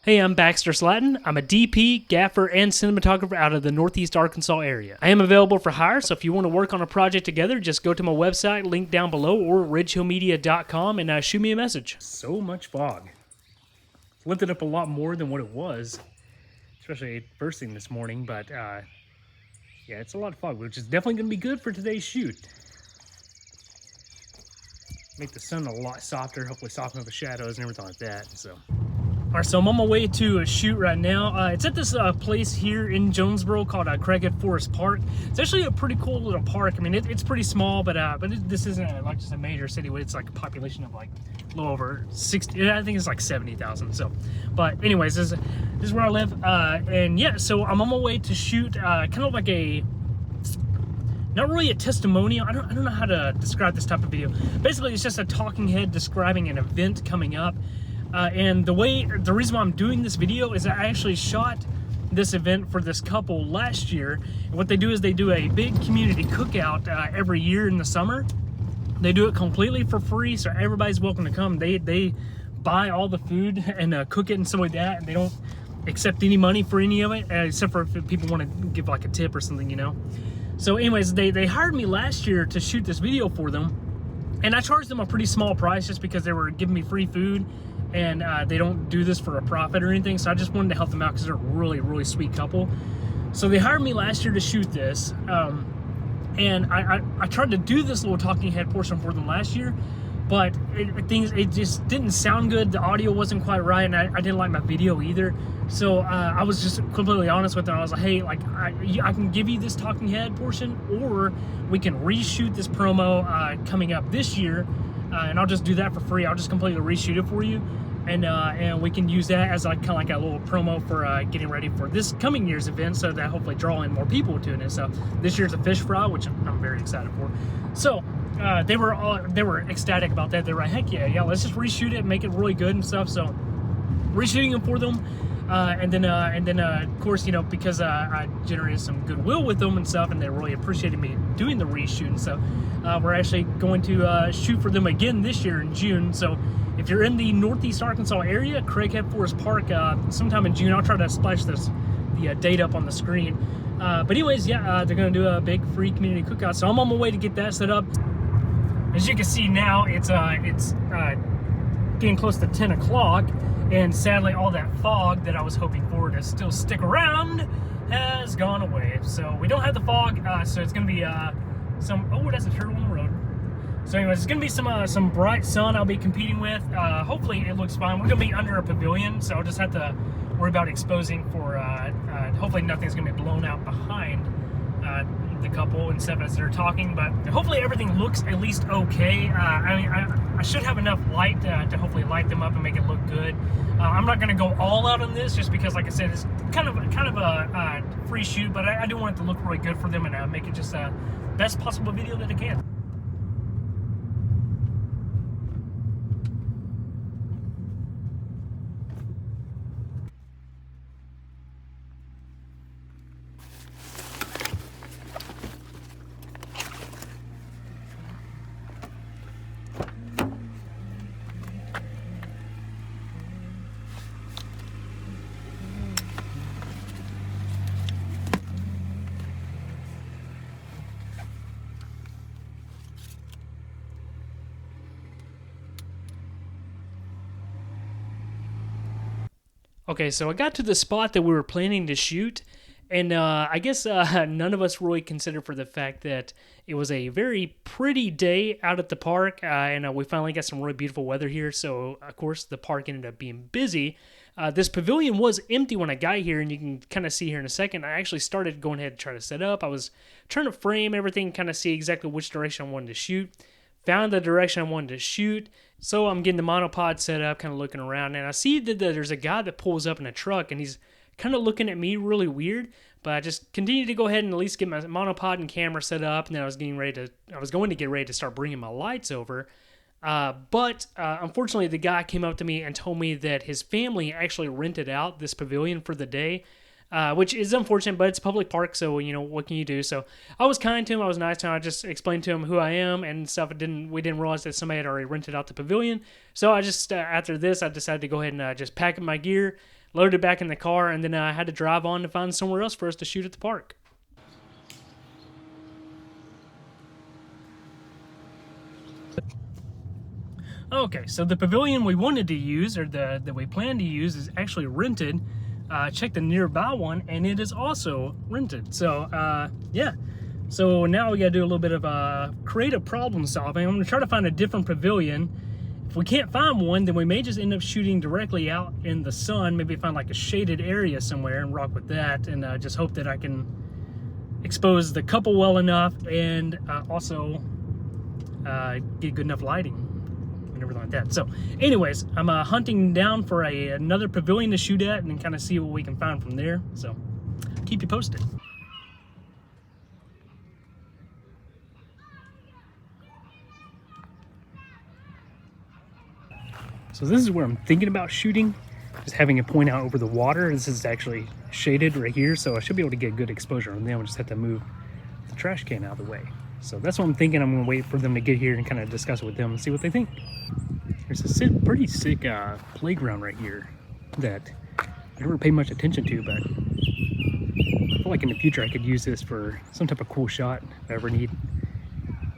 Hey, I'm Baxter Slatton. I'm a DP, gaffer, and cinematographer out of the Northeast Arkansas area. I am available for hire, so if you want to work on a project together, just go to my website, link down below, or ridgehillmedia.com, and shoot me a message. So much fog. It's lifted up a lot more than what it was, especially first thing this morning, but yeah, it's a lot of fog, which is definitely going to be good for today's shoot. Make the sun a lot softer, hopefully soften up the shadows and everything like that, so... All right, so I'm on my way to a shoot right now. It's at this place here in Jonesboro called Craighead Forest Park. It's actually a pretty cool little park. I mean, it's pretty small, but this isn't like just a major city. It's like a population of like a little over 60. I think it's like 70,000. So, but anyways, this is where I live. And yeah, so I'm on my way to shoot kind of like a. Not really a testimonial. I don't know how to describe this type of video. Basically, it's just a talking head describing an event coming up. And the reason why I'm doing this video is I actually shot this event for this couple last year. And what they do is they do a big community cookout every year in the summer. They do it completely for free, so everybody's welcome to come. They buy all the food and cook it and stuff like that, and they don't accept any money for any of it, except for if people want to give like a tip or something, you know. So anyways, they hired me last year to shoot this video for them, and I charged them a pretty small price just because they were giving me free food. And they don't do this for a profit or anything, so I just wanted to help them out because they're a really, really sweet couple. So they hired me last year to shoot this, and I tried to do this little talking head portion for them last year, but it just didn't sound good. The audio wasn't quite right, and I didn't like my video either. So I was just completely honest with them. I was like, hey, like I can give you this talking head portion, or we can reshoot this promo coming up this year. And I'll just do that for free. I'll just completely reshoot it for you, and we can use that as like kind of like a little promo for getting ready for this coming year's event, so that hopefully draw in more people to it. And so this year's a fish fry, which I'm very excited for. So they were ecstatic about that. They were like, heck yeah, let's just reshoot it and make it really good and stuff. So reshooting it for them. And then of course, you know, because I generated some goodwill with them and stuff, and they really appreciated me doing the reshoot and stuff. We're actually going to shoot for them again this year in June. So if you're in the Northeast Arkansas area, Craighead Forest Park, sometime in June, I'll try to splash the date up on the screen. But anyways, yeah, they're going to do a big free community cookout. So I'm on my way to get that set up. As you can see now, it's getting close to 10 o'clock. And sadly, all that fog that I was hoping for to still stick around has gone away. So we don't have the fog, so it's going to be oh, that's a turtle on the road. So anyways, it's going to be some bright sun I'll be competing with. Hopefully it looks fine. We're going to be under a pavilion, so I'll just have to worry about exposing for, hopefully nothing's going to be blown out behind the couple and stuff as they're talking, but hopefully everything looks at least okay. I mean, I should have enough light to hopefully light them up and make it look good. I'm not going to go all out on this just because, like I said, it's kind of a free shoot, but I do want it to look really good for them and make it just the best possible video that it can. Okay, so I got to the spot that we were planning to shoot, and I guess none of us really considered for the fact that it was a very pretty day out at the park, and we finally got some really beautiful weather here, so of course the park ended up being busy. This pavilion was empty when I got here, and you can kind of see here in a second, I actually started going ahead and trying to set up. I was trying to frame everything, kind of see exactly which direction I wanted to shoot. Found the direction I wanted to shoot, so I'm getting the monopod set up, kind of looking around, and I see that there's a guy that pulls up in a truck, and he's kind of looking at me really weird, but I just continued to go ahead and at least get my monopod and camera set up, and then I was going to get ready to start bringing my lights over, but unfortunately the guy came up to me and told me that his family actually rented out this pavilion for the day. which is unfortunate, but it's a public park, so what can you do? So I was kind to him, I was nice to him, I just explained to him who I am and stuff. We didn't realize that somebody had already rented out the pavilion, so I just after this I decided to go ahead and just pack up my gear, load it back in the car, and then I had to drive on to find somewhere else for us to shoot at the park. Okay, so the pavilion we wanted to use, or that we plan to use, is actually rented. Check the nearby one, and it is also rented. So yeah, so now we got to do a little bit of creative problem solving. I'm going to try to find a different pavilion. If we can't find one, then we may just end up shooting directly out in the sun. Maybe find like a shaded area somewhere and rock with that, and just hope that I can expose the couple well enough, and also get good enough lighting and everything like that. So anyways, I'm hunting down for another pavilion to shoot at and kind of see what we can find from there. So keep you posted. So this is where I'm thinking about shooting, just having it point out over the water. This is actually shaded right here, so I should be able to get good exposure on them. I just have to move the trash can out of the way. So that's what I'm thinking. I'm gonna wait for them to get here and kind of discuss it with them and see what they think. There's a pretty sick playground right here that I never pay much attention to, but I feel like in the future I could use this for some type of cool shot if I ever need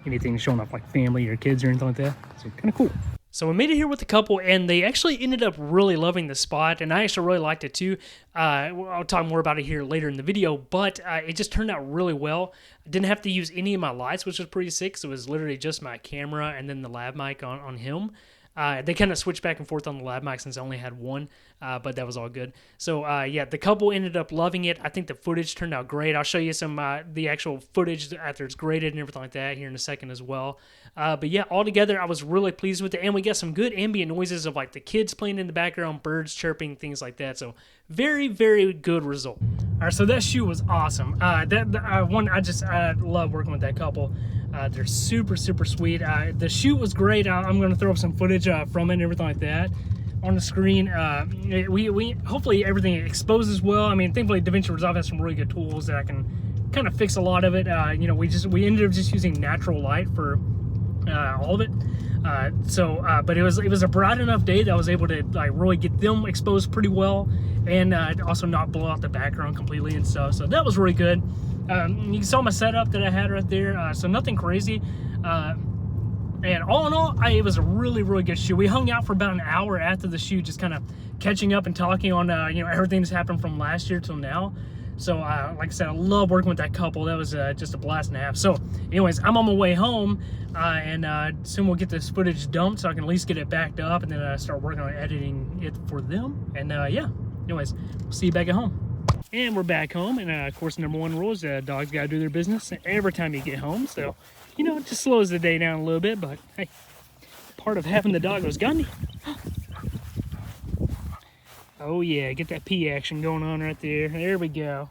anything showing off like family or kids or anything like that. So kind of cool. So we made it here with the couple, and they actually ended up really loving the spot, and I actually really liked it too. I'll talk more about it here later in the video, but it just turned out really well. I didn't have to use any of my lights, which was pretty sick, so it was literally just my camera and then the lav mic on him. They kind of switched back and forth on the lav mic since I only had one, but that was all good. So yeah, the couple ended up loving it. I think the footage turned out great. I'll show you some the actual footage after it's graded and everything like that here in a second as well. But yeah, altogether I was really pleased with it, and we got some good ambient noises of like the kids playing in the background, birds chirping, things like that. So very, very good result. All right, so that shoot was awesome. I love working with that couple. They're super, super sweet. The shoot was great. I'm going to throw up some footage from it and everything like that on the screen. We hopefully everything exposes well. I mean, thankfully DaVinci Resolve has some really good tools that I can kind of fix a lot of it. We ended up just using natural light for all of it. But it was a bright enough day that I was able to like really get them exposed pretty well, and also not blow out the background completely and stuff. So that was really good. You saw my setup that I had right there, so nothing crazy. And all in all, it was a really, really good shoot. We hung out for about an hour after the shoot, just kind of catching up and talking on everything that's happened from last year till now. So like I said, I love working with that couple. That was just a blast and a half. So anyways, I'm on my way home, and soon we'll get this footage dumped so I can at least get it backed up, and then start working on editing it for them. And yeah, anyways, we'll see you back at home. And we're back home, and of course, number one rule is dogs gotta do their business every time you get home. So, it just slows the day down a little bit, but hey, part of having the doggos. Gandhi. Oh yeah, get that pee action going on right there. There we go.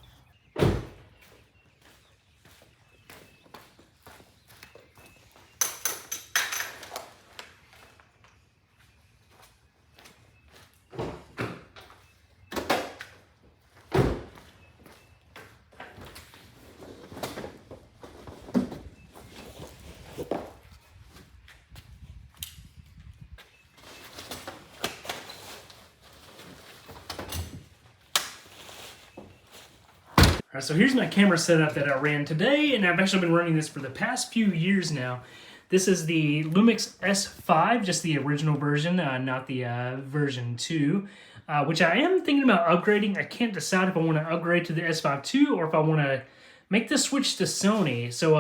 All right, so here's my camera setup that I ran today, and I've actually been running this for the past few years now. This is the Lumix S5, just the original version, not the version 2, which I am thinking about upgrading. I can't decide if I want to upgrade to the S5 II or if I want to make the switch to Sony. So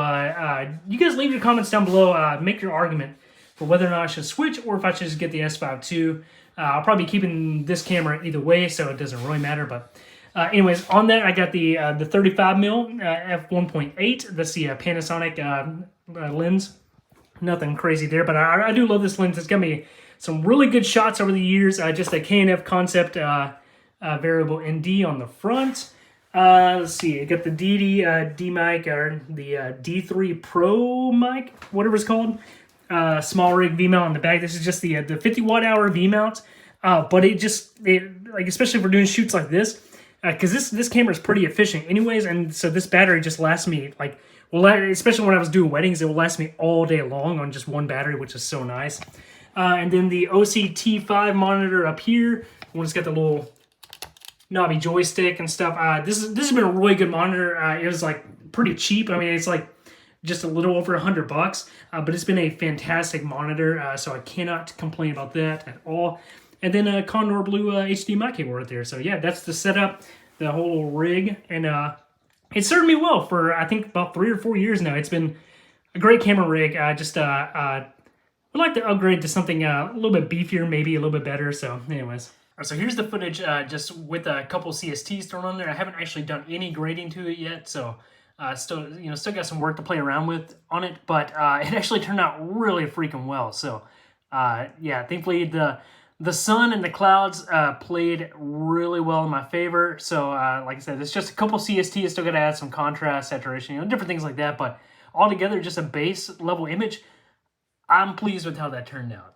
you guys leave your comments down below, make your argument for whether or not I should switch or if I should just get the S5 II. I'll probably be keeping this camera either way, so it doesn't really matter, but anyways, on that, I got the 35mm f1.8. That's the Panasonic lens. Nothing crazy there, but I do love this lens. It's got me some really good shots over the years. Just a KNF Concept variable ND on the front. Let's see, I got the D mic, or the D3 Pro mic, whatever it's called. Small rig V mount on the back. This is just the 50 watt hour V mount, but it like especially if we're doing shoots like this. because this camera is pretty efficient anyways, and so this battery just lasts me like, well, especially when I was doing weddings, it will last me all day long on just one battery, which is so nice. And then the OCT5 monitor up here, when it's got the little knobby joystick and stuff. This has been a really good monitor. It was like pretty cheap. I mean, it's like just a little over $100, but it's been a fantastic monitor, so I cannot complain about that at all. And then a Condor Blue HDMI cable right there. So yeah, that's the setup, the whole rig, and it served me well for I think about 3 or 4 years now. It's been a great camera rig. Would like to upgrade to something a little bit beefier, maybe a little bit better. So anyways. All right, so here's the footage just with a couple CSTs thrown on there. I haven't actually done any grading to it yet, so still got some work to play around with on it, but it actually turned out really freaking well. So yeah, thankfully the sun and the clouds played really well in my favor. So like I said, it's just a couple CSTs, still got to add some contrast, saturation, different things like that, but altogether just a base level image. I'm pleased with how that turned out.